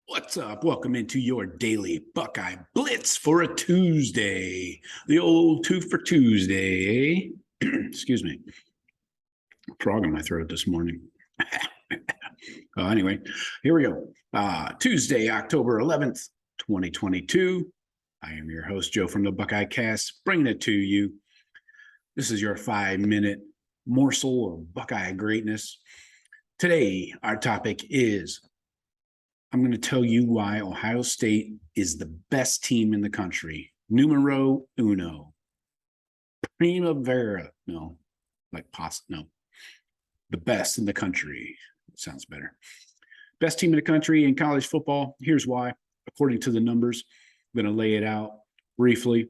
What's up? Welcome into your daily Buckeye Blitz for a Tuesday. The old two for Tuesday. Excuse me. Frog in my throat this morning. Anyway, here we go. Tuesday, October 11th, 2022. I am your host, Joe from the Buckeye Cast, bringing it to you. This is your 5-minute morsel of Buckeye greatness. Today, our topic is I'm going to tell you why Ohio State is the best team in the country. Numero uno. Primavera. No, like pasta. No. The best in the country. Sounds better. Best team in the country in college football. Here's why. According to the numbers, I'm going to lay it out briefly.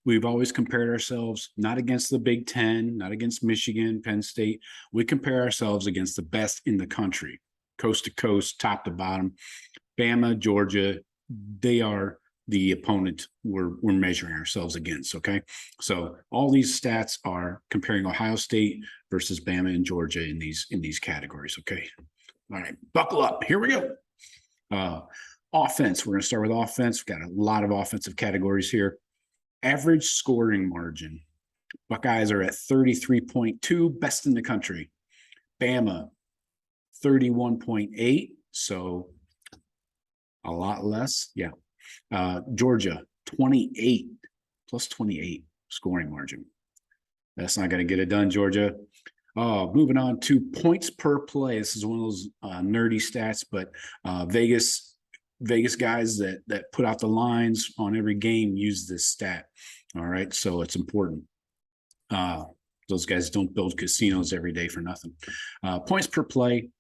We've always compared ourselves not against the Big Ten, not against Michigan, Penn State. We compare ourselves against the best in the country. Coast to coast, top to bottom. Bama, Georgia, they are the opponent we're measuring ourselves against, okay? So all these stats are comparing Ohio State versus Bama and Georgia in these categories, okay? All right, buckle up. Here we go. Offense. We're going to start with offense. We've got a lot of offensive categories here. Average scoring margin. Buckeyes are at 33.2, best in the country. Bama, 31.8, so a lot less. Yeah. Georgia, 28, plus 28 scoring margin. That's not going to get it done, Georgia. Moving on to points per play. This is one of those nerdy stats, but Vegas guys that put out the lines on every game use this stat. All right, so it's important. Those guys don't build casinos every day for nothing. Points per play.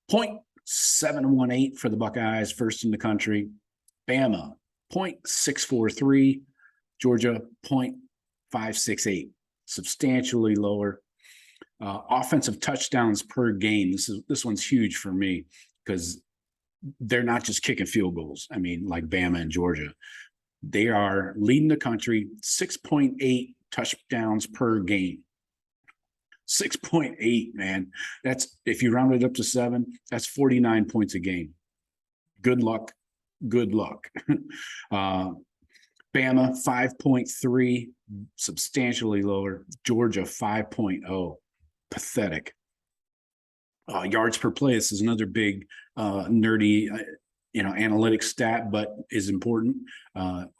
0.718 for the Buckeyes, first in the country. Bama, 0.643. Georgia, 0.568. Substantially lower. Offensive touchdowns per game. This one's huge for me because they're not just kicking field goals. I mean, like Bama and Georgia. They are leading the country, 6.8 touchdowns per game. 6.8, man. That's, if you round it up to 7, that's 49 points a game. Good luck. Good luck. Bama, 5.3, substantially lower. Georgia, 5.0. Pathetic. Yards per play. This is another big nerdy analytics stat, but is important.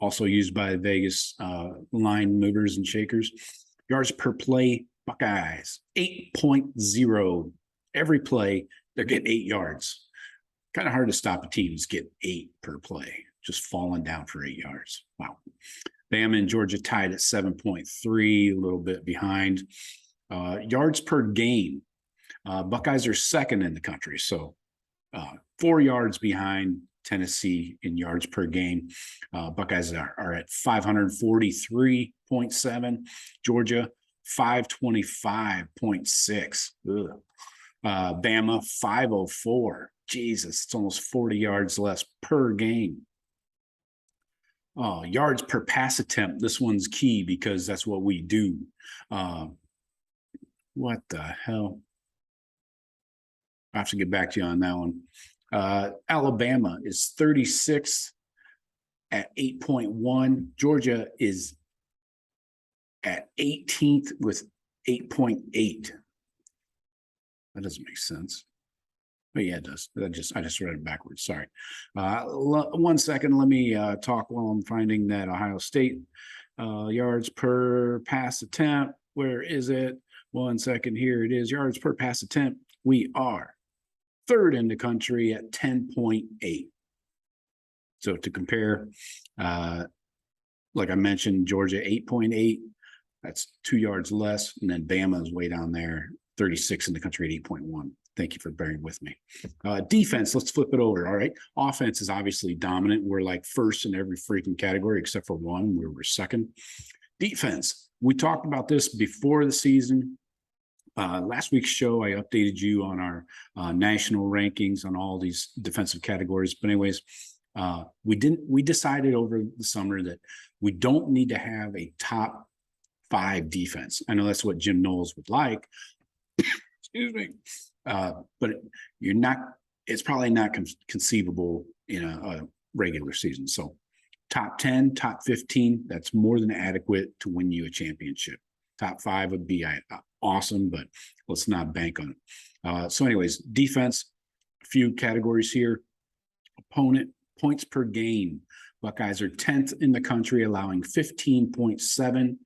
Also used by Vegas line movers and shakers. Yards per play. Buckeyes, 8.0. Every play, they're getting 8 yards. Kind of hard to stop a team that's get 8 per play, just falling down for 8 yards. Wow. Bama and Georgia tied at 7.3, a little bit behind. Yards per game. Buckeyes are second in the country, so 4 yards behind Tennessee in yards per game. Buckeyes are at 543.7. Georgia, 525.6. Bama, 504. Jesus, it's almost 40 yards less per game. Yards per pass attempt. This one's key because that's what we do. What the hell? I have to get back to you on that one. Alabama is 36th at 8.1. Georgia is at 18th with 8.8. That doesn't make sense. But yeah, it does. I just read it backwards. Sorry. 1 second. Let me talk while I'm finding that Ohio State yards per pass attempt. Where is it? 1 second. Here it is. Yards per pass attempt. We are third in the country at 10.8. So to compare, like I mentioned, Georgia 8.8. That's 2 yards less. And then Bama is way down there, 36 in the country at 8.1. Thank you for bearing with me. Defense, let's flip it over. All right. Offense is obviously dominant. We're like first in every freaking category except for one where we're second. Defense, we talked about this before the season. Last week's show, I updated you on our national rankings on all these defensive categories. But anyways, we decided over the summer that we don't need to have a top 5 defense. I know that's what Jim Knowles would like. Excuse me. But you're not it's probably not conceivable in a regular season. So top 10, top 15, that's more than adequate to win you a championship. Top 5 would be awesome, but let's not bank on it. So anyways, defense, a few categories here. Opponent points per game. Buckeyes are 10th in the country, allowing 15.7.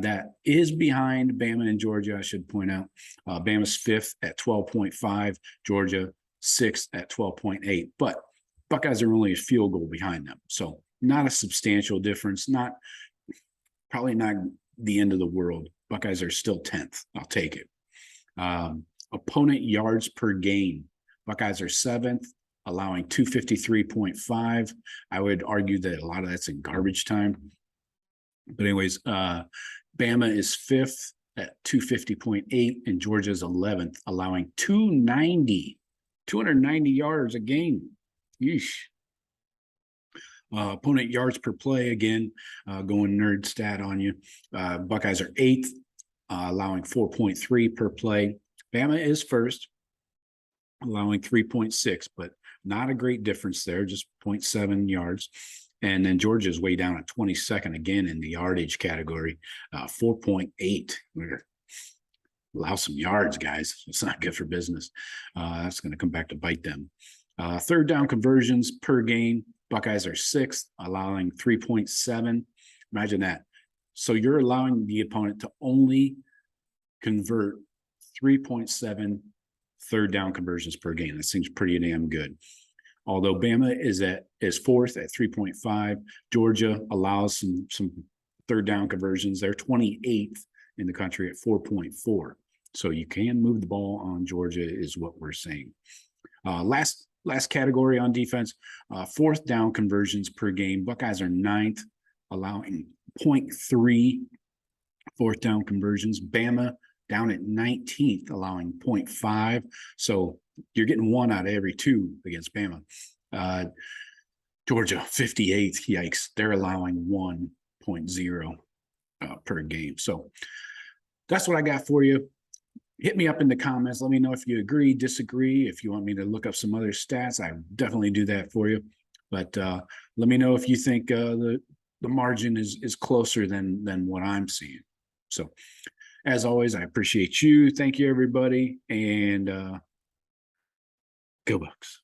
That is behind Bama and Georgia, I should point out. Bama's 5th at 12.5, Georgia 6th at 12.8. But Buckeyes are only a field goal behind them. So not a substantial difference, probably not the end of the world. Buckeyes are still 10th. I'll take it. Opponent yards per game. Buckeyes are 7th, allowing 253.5. I would argue that a lot of that's in garbage time. But anyways, Bama is 5th at 250.8, and Georgia's 11th, allowing 290 yards a game. Yeesh. Opponent yards per play, again, going nerd stat on you. Buckeyes are 8th, allowing 4.3 per play. Bama is 1st, allowing 3.6, but not a great difference there, just 0.7 yards. And then Georgia's way down at 22nd again in the yardage category, 4.8. Allow some yards, guys. It's not good for business. That's going to come back to bite them. Third down conversions per game. Buckeyes are 6th, allowing 3.7. Imagine that. So you're allowing the opponent to only convert 3.7 third down conversions per game. That seems pretty damn good. Although Bama is 4th at 3.5. Georgia allows some third down conversions. They're 28th in the country at 4.4. So you can move the ball on Georgia is what we're saying. Last category on defense, 4th down conversions per game. Buckeyes are 9th, allowing 0.3 4th down conversions. Bama down at 19th, allowing 0.5. So you're getting 1 out of every 2 against Bama. Georgia, 58th. Yikes. They're allowing 1.0 per game. So that's what I got for you. Hit me up in the comments. Let me know if you agree, disagree. If you want me to look up some other stats, I definitely do that for you. But let me know if you think the margin is closer than what I'm seeing. So as always, I appreciate you. Thank you, everybody. And go Bucks.